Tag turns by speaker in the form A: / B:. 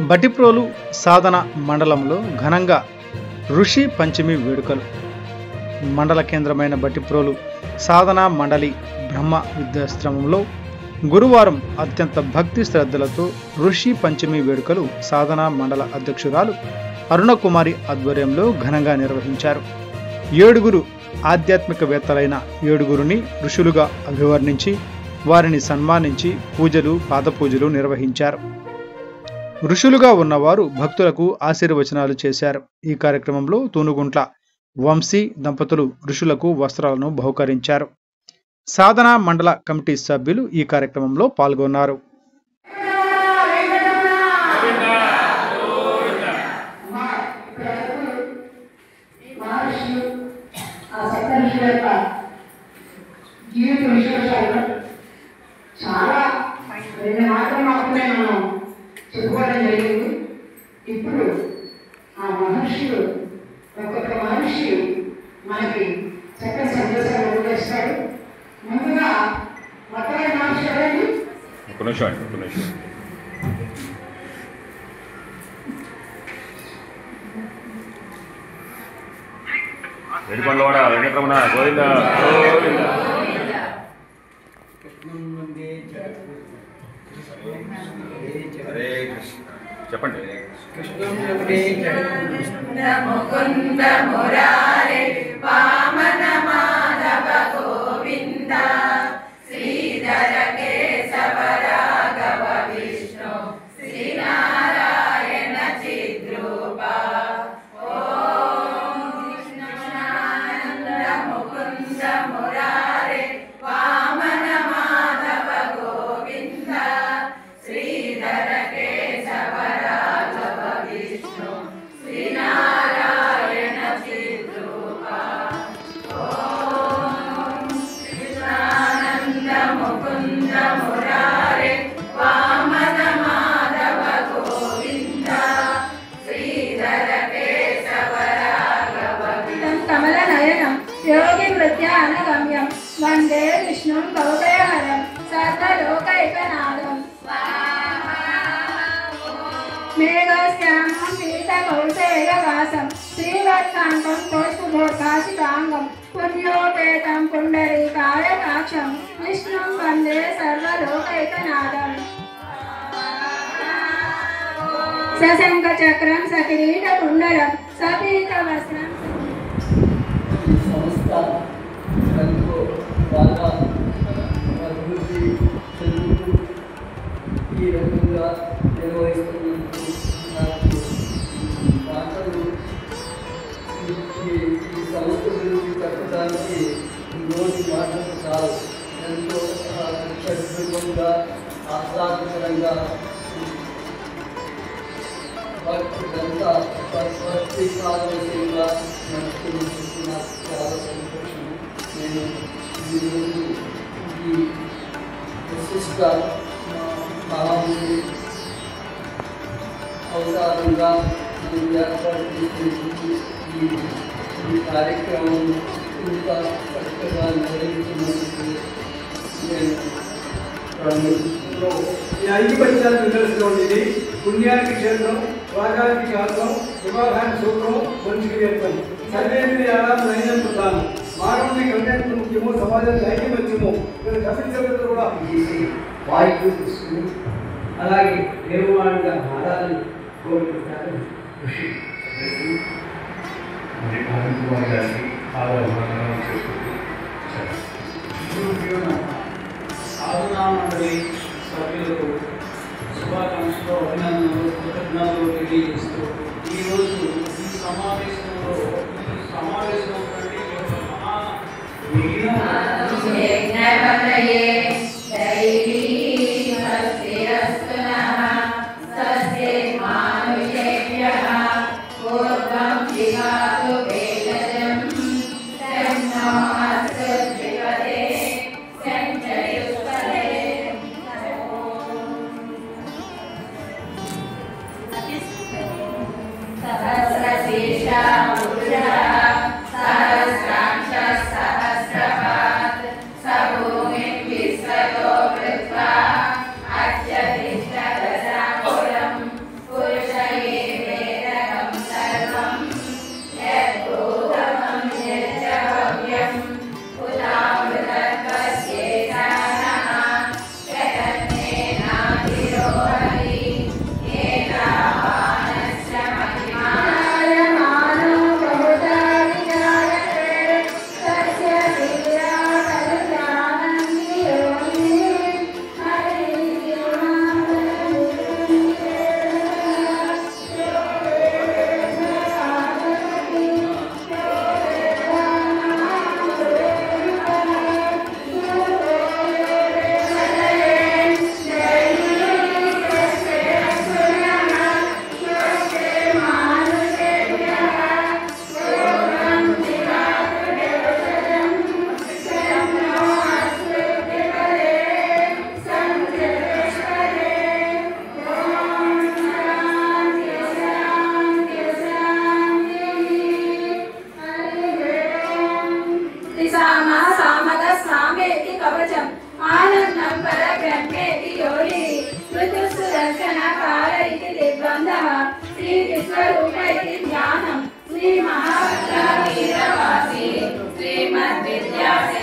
A: బటిప్రోలు సాధన మండలంలో ఘనంగా ఋషి పంచమి వేడుకలు. మండల కేంద్రమైన బటిప్రోలు సాధన మండలి బ్రహ్మ విద్యాశ్రమంలో గురువారం అత్యంత భక్తి శ్రద్ధలతో ఋషి పంచమి వేడుకలు సాధన మండల అధ్యక్షురాలు అరుణకుమారి ఆధ్వర్యంలో ఘనంగా నిర్వహించారు. 7 ఆధ్యాత్మికవేత్తలైన 7 ఋషులుగా అభివర్ణించి వారిని సన్మానించి పూజలు పాదపూజలు నిర్వహించారు. ఋషులుగా ఉన్నవారు భక్తులకు ఆశీర్వచనాలు చేశారు. ఈ కార్యక్రమంలో తూనుగుంట్ల వంశీ దంపతులు ఋషులకు వస్త్రాలను బహుకరించారు. సాధన మండల కమిటీ సభ్యులు ఈ కార్యక్రమంలో పాల్గొన్నారు.
B: చెప్పుకోవడం జరిగింది. ఇప్పుడు ఆ మహర్షులు ఒక్కొక్క మహర్షి మనకి చక్కని సందేశాలు వదిలేస్తాడు. ముందుగా మొత్తం మహర్షి ఎవరండి?
C: ఒక నిమిషం వెనుకొండవాడ వెంకటరమణ గోవింద గోవింద. చెప్పండి.
D: ముకుంద మురారే వామన మాధవ గోవింద శ్రీధర కేశవ రాఘవ విష్ణు శ్రీనారాయణ చిద్రూప ఓం కృష్ణానంద ముకుంద మురారే వామన మాధవ గోవింద శ్రీధర కేశవ రాఘవ విష్ణు శ్రీనారాయణ చిద్రూప ఓం కృష్ణానంద ముకుంద మురారే వామన మాధవ గోవింద శ్రీధర కేశవ రాఘవ కమల నయనం యోగి నృత్యానగమ్యం వందే విష్ణుం కౌతయహరం సర్వలోకైకనాథం మేఘశ్యామం పీతకౌశేయవాసం శ్రీవత్సాంతం కౌస్తుభోర్కాశితాంగం పుణ్యోపేతం పుండరీకాయకాక్షం విష్ణుం వందే సర్వలోకైకనాథం సశంఖచక్రం సకిరీటకుండలం సపీతవస్త్రం.
E: సంస్థ ఎంతో బాగా అభివృద్ధి చెందుతూ ఈ రకంగా నిర్వహిస్తున్నందుకు నాకు మాటలు ఈ సంస్థ గురించి చెప్పడానికి నోటి మాటలు చాలు. ఎంతో అత్యద్భుతంగా ఆహ్లాదకరంగా భక్తులంతా భక్తి సాధనగా నడుస్తున్నందుకు నాకు చాలా సంతోషం. నేను ఈరోజు ఈ విశిష్ట మహాముని అవతారంగా నేను ఏర్పాటు చేసినందుకు ఈ కార్యక్రమం ఇంత చక్కగా నిర్వహించినందుకు నేను ప్రారంభిస్తున్నాను.
F: ఈ 5 పంచాలు నిదర్శనం ఉండేది. పుణ్యానికి క్షేత్రం, రాగానికి శాస్త్రం, వివాహానికి సూత్రం, మనిషికి వ్యక్తం. సర్వేంద్రియ ఆరాధన అయినంత తాను మానవుని కళ్యాణం ముఖ్యమో, సమాజానికి ఐక్యమత్యమో. కపిల్ కూడా
E: వాయువు తీసుకుని అలాగే నిర్మాణంగా ఆరాధన కోరుకుంటారు ఋషి.
F: సాధనా మండలి సభ్యులకు శుభాకాంక్షలు, అభినందనలు, కృతజ్ఞతలు తెలియజేస్తూ ఈరోజు ఈ సమావేశంలో
D: आनन्दं परब्रह्मेति योनि ऋतुस्तु दर्शनकाल इति निर्बन्धः श्रीकृष्णरूप इति ज्ञानं श्रीमहावीरवासी श्रीमद्विद्यासे